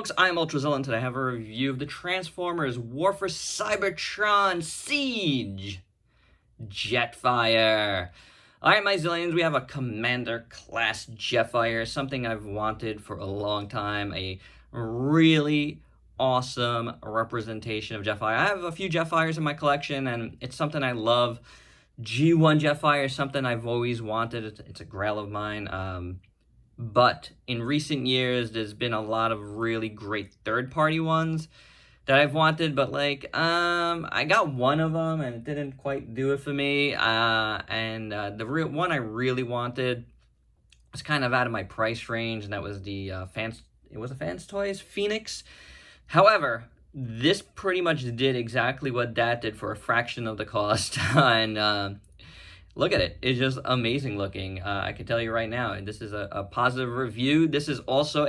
folks, I'm Ultrazilla, and today I have a review of the Transformers War for Cybertron Siege Jetfire. Alright, my zillions, we have a Commander-class Jetfire, something I've wanted for a long time, a really awesome representation of Jetfire. I have a few Jetfires in my collection, and it's something I love. G1 Jetfire is something I've always wanted. It's a grail of mine. But in recent years, there's been a lot of really great third-party ones that I've wanted, but I got one of them and it didn't quite do it for me. The real one I really wanted was kind of out of my price range, and that was the Fans Toys Phoenix. However, this pretty much did exactly what that did for a fraction of the cost, and look at it. It's just amazing looking. I can tell you right now, and this is a positive review. This is also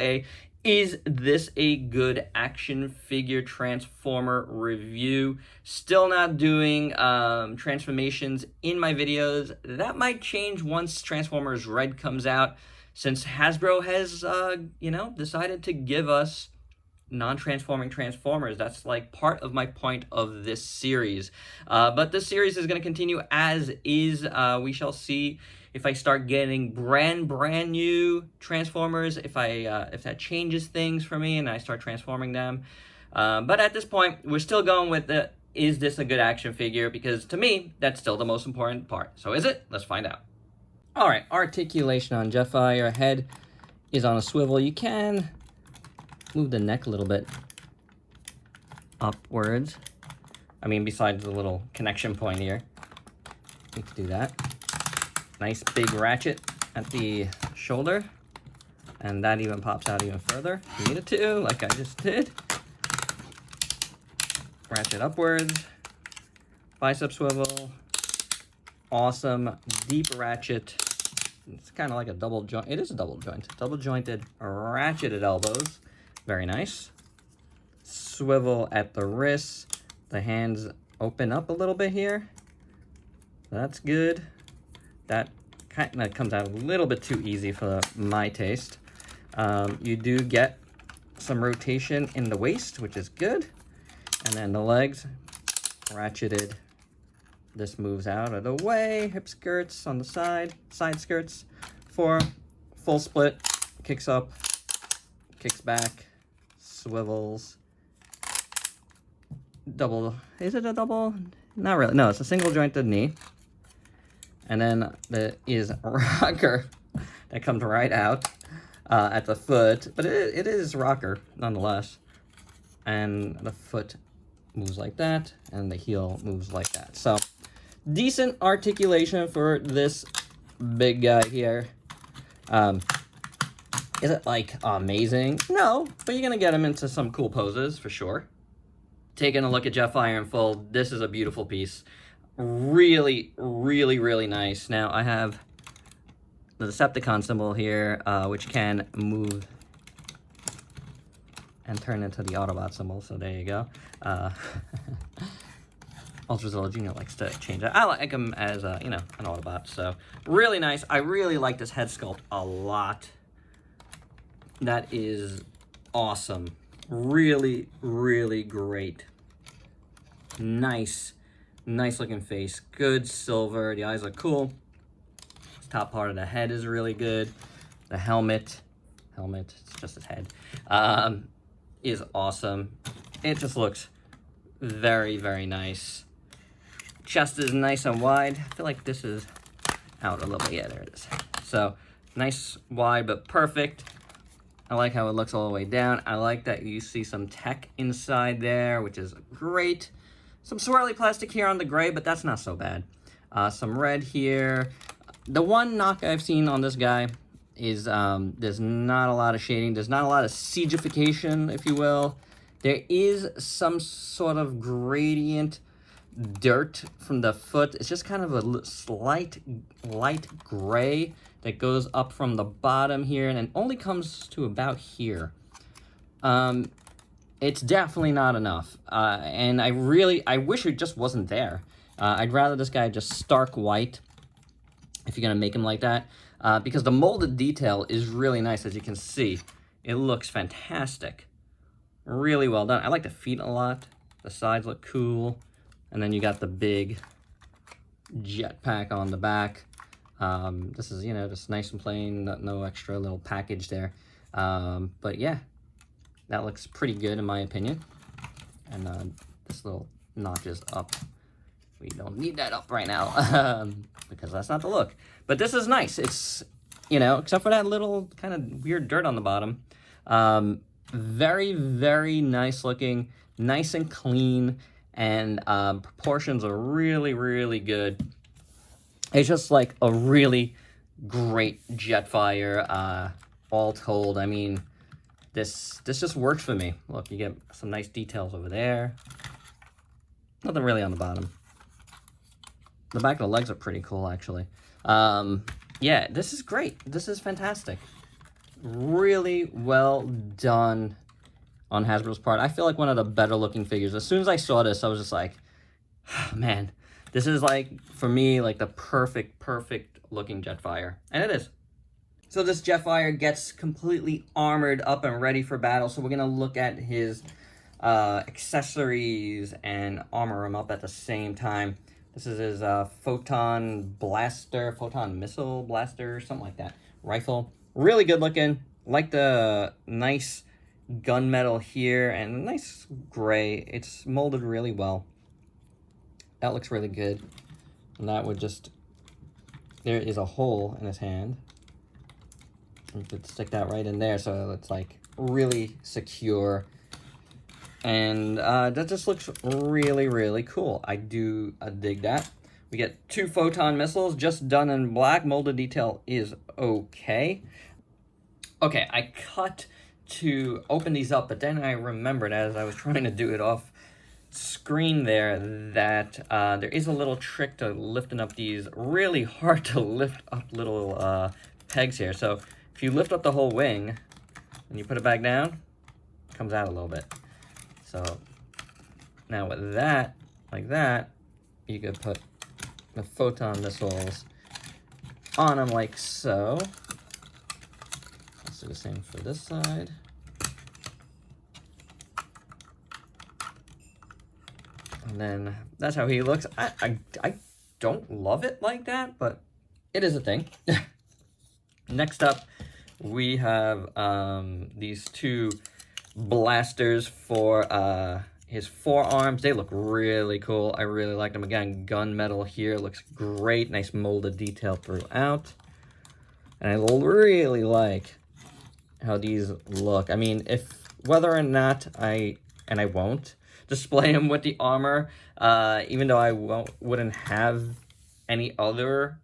is this a good action figure Transformer review? Still not doing transformations in my videos. That might change once Transformers Red comes out, since Hasbro has, decided to give us non-transforming Transformers. That's like part of my point of this series. But this series is going to continue as is. We shall see if I start getting brand new Transformers, if that changes things for me and I start transforming them. But at this point, we're still going with is this a good action figure? Because to me, that's still the most important part. So is it? Let's find out. All right, articulation on Jetfire. Head is on a swivel. You can move the neck a little bit upwards. I mean, besides the little connection point here, you can do that. Nice big ratchet at the shoulder, and that even pops out even further if you need it to, like I just did. Ratchet upwards, bicep swivel, awesome deep ratchet. It's kind of like a double joint. It is a double jointed ratcheted elbows. Very nice. Swivel at the wrists. The hands open up a little bit here. That's good. That kind of comes out a little bit too easy for my taste. You do get some rotation in the waist, which is good. And then the legs, ratcheted. This moves out of the way. Hip skirts on the side skirts. For full split, kicks up, kicks back, swivels. Double, is it a double? Not really. No, it's a single jointed knee. And then there is a rocker that comes right out at the foot, but it is rocker nonetheless. And the foot moves like that, and the heel moves like that. So decent articulation for this big guy here. Is it like amazing? No, but you're gonna get him into some cool poses for sure. Taking a look at Jetfire in full, this is a beautiful piece. Really, really, really nice. Now I have the Decepticon symbol here, which can move and turn into the Autobot symbol, so there you go. Ultrazilla Jr. likes to change that. I like him as, an Autobot, so really nice. I really like this head sculpt a lot. That is awesome. Really, really great. Nice looking face. Good silver. The eyes look cool. This top part of the head is really good. The helmet, it's just his head, is awesome. It just looks very, very nice. Chest is nice and wide. I feel like this is out a little bit. Yeah, there it is. So nice, wide, but perfect. I like how it looks all the way down. I like that you see some tech inside there, which is great. Some swirly plastic here on the gray, but that's not so bad. Some red here. The one knock I've seen on this guy is there's not a lot of shading. There's not a lot of siegification, if you will. There is some sort of gradient dirt from the foot. It's just kind of a slight light gray that goes up from the bottom here and it only comes to about here. It's definitely not enough, and I wish it just wasn't there. I'd rather this guy just stark white, if you're gonna make him like that, because the molded detail is really nice, as you can see. It looks fantastic. really well done. I like the feet a lot. The sides look cool. And then you got the big jetpack on the back. This is, you know, just nice and plain, no extra little package there. But yeah, that looks pretty good in my opinion. And this little notch is up. We don't need that up right now because that's not the look. But this is nice. It's, you know, except for that little kind of weird dirt on the bottom. Very, very nice looking, nice and clean, and proportions are really, really good. It's just like a really great Jetfire, all told. I mean, this just works for me. Look, you get some nice details over there. Nothing really on the bottom. The back of the legs are pretty cool, actually. Yeah, this is great. This is fantastic. Really well done on Hasbro's part. I feel like one of the better looking figures. As soon as I saw this, I was just like, oh, man, this is like, for me, like the perfect looking Jetfire. And it is. So this Jetfire gets completely armored up and ready for battle. So we're going to look at his accessories and armor him up at the same time. This is his Photon Missile Blaster, something like that. Rifle. Really good looking. Like the nice gunmetal here and nice gray. It's molded really well. That looks really good. And that would just... There is a hole in his hand. You could stick that right in there so it's like really secure. And that just looks really, really cool. I dig that. We get 2 Photon Missiles, just done in black. Molded detail is okay. Okay, I cut to open these up, but then I remembered as I was trying to do it off screen there that there is a little trick to lifting up these really hard to lift up little pegs here. So if you lift up the whole wing and you put it back down, it comes out a little bit. So now with that, like that, you could put the Photon Missiles on them like so. Let's do the same for this side. And then that's how he looks. I don't love it like that, but it is a thing. Next up, we have these 2 blasters for his forearms. They look really cool. I really like them. Again, gunmetal here looks great. Nice molded detail throughout. And I really like how these look. I mean, whether or not I won't display them with the armor, even though I wouldn't have any other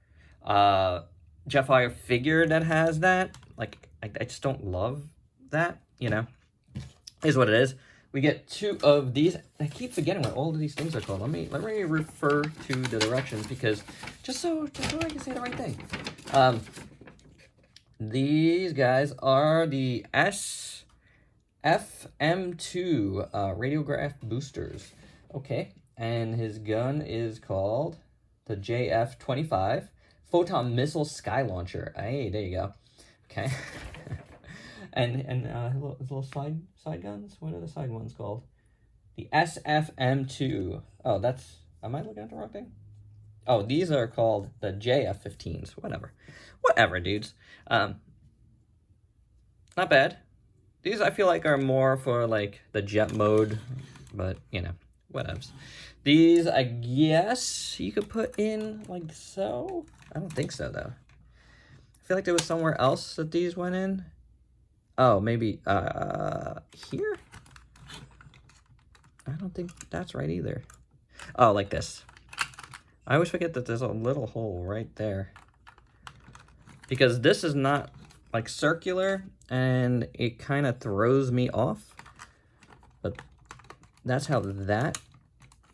Jetfire figure that has that. Like, I just don't love that, you know. Is what it is. We get 2 of these. I keep forgetting what all of these things are called. Let me refer to the directions because just so I can say the right thing. These guys are the SFM2 radiograph boosters. Okay, and his gun is called the JF-25 Photon Missile Sky Launcher. Hey, there you go. Okay. And little side guns. What are the side ones called? The SFM2. Oh, that's... Am I looking at the wrong thing? Oh, these are called the JF-15s. Whatever, dudes. Not bad. These I feel like are more for like the jet mode, but you know, whatevs. These I guess you could put in like so. I don't think so though. I feel like there was somewhere else that these went in. Oh, maybe here? I don't think that's right either. Oh, like this. I always forget that there's a little hole right there. Because this is not like circular and it kind of throws me off. But that's how that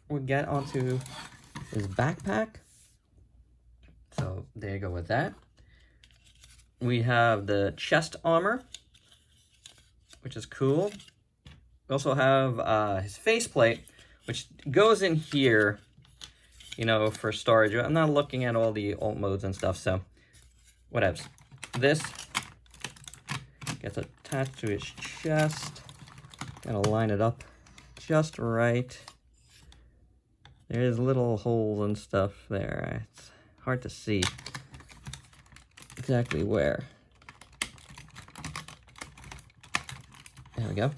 would get onto his backpack. So there you go with that. We have the chest armor, which is cool. We also have his faceplate, which goes in here, you know, for storage. I'm not looking at all the alt modes and stuff, so whatevs. This gets attached to his chest. Gotta line it up just right. There's little holes and stuff there. It's hard to see exactly where. There we go.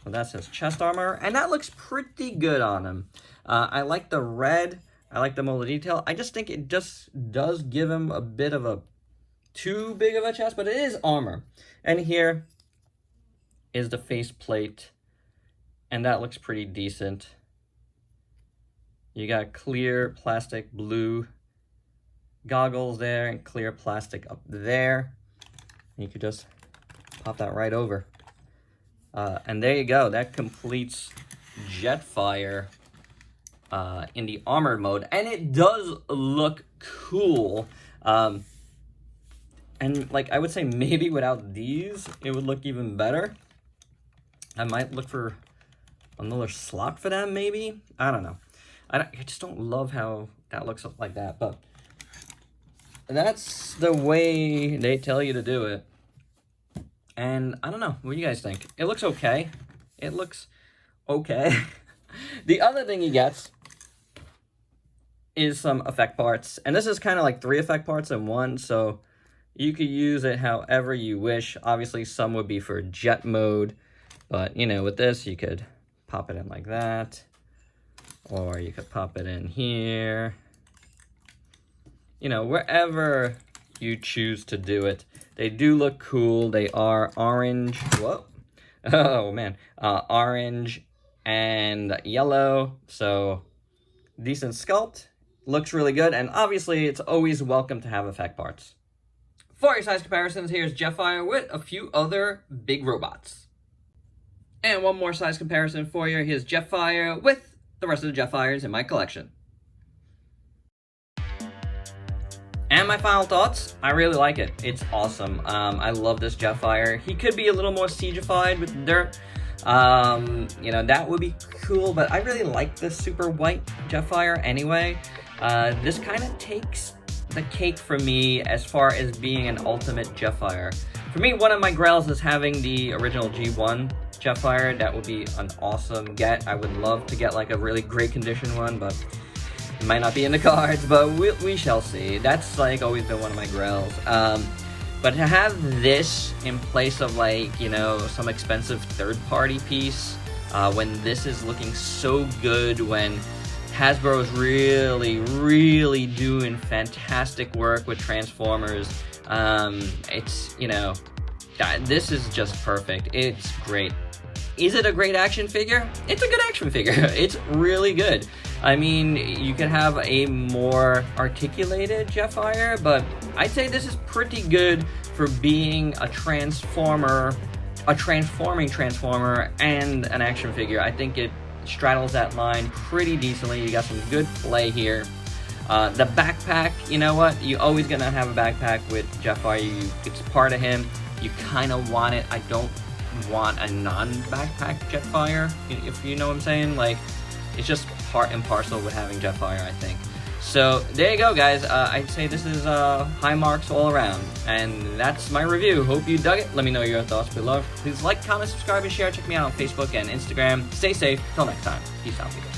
So that's his chest armor, and that looks pretty good on him. I like the red. I like the molded detail. I just think it just does give him a bit of a too big of a chest, but it is armor. And here is the faceplate, and that looks pretty decent. You got clear plastic blue goggles there and clear plastic up there. You could just pop that right over. And there you go. That completes Jetfire in the armored mode. And it does look cool. And like I would say maybe without these, it would look even better. I might look for another slot for them maybe. I don't know. I just don't love how that looks like that. But that's the way they tell you to do it. And I don't know, what do you guys think? It looks okay. It looks okay. The other thing he gets is some effect parts. And this is kind of like 3 effect parts in one, so you could use it however you wish. Obviously, some would be for jet mode, but, you know, with this, you could pop it in like that, or you could pop it in here. You know, wherever you choose to do it. They do look cool. They are orange. Whoa. Oh, man. Orange and yellow. So, decent sculpt. Looks really good. And obviously, it's always welcome to have effect parts. For your size comparisons, here's Jetfire with a few other big robots. And one more size comparison for you. Here's Jetfire with the rest of the Jetfires in my collection. And my final thoughts, I really like it. It's awesome. I love this Jetfire. He could be a little more siegified with dirt. You know, that would be cool, but I really like this super white Jetfire anyway. This kind of takes the cake for me as far as being an ultimate Jetfire. For me, one of my grails is having the original G1 Jetfire. That would be an awesome get. I would love to get like a really great condition one, but it might not be in the cards, but we shall see. That's like always been one of my grails. But to have this in place of like, you know, some expensive third-party piece, when this is looking so good, when Hasbro is really doing fantastic work with Transformers, it's, you know, this is just perfect. It's great. Is it a great action figure? It's a good action figure. It's really good. I mean, you could have a more articulated Jetfire, but I'd say this is pretty good for being a transformer, a transforming Transformer, and an action figure. I think it straddles that line pretty decently. You got some good play here. The backpack, you know what? You're always gonna have a backpack with Jetfire. It's part of him. You kind of want it. I don't want a non-backpack Jetfire, if you know what I'm saying. Like, it's just part and parcel with having Jetfire, I think. So there you go, guys. I'd say this is high marks all around, and that's my review. Hope you dug it. Let me know your thoughts below. Please like, comment, subscribe, and share. Check me out on Facebook and Instagram. Stay safe. Till next time. Peace out, people.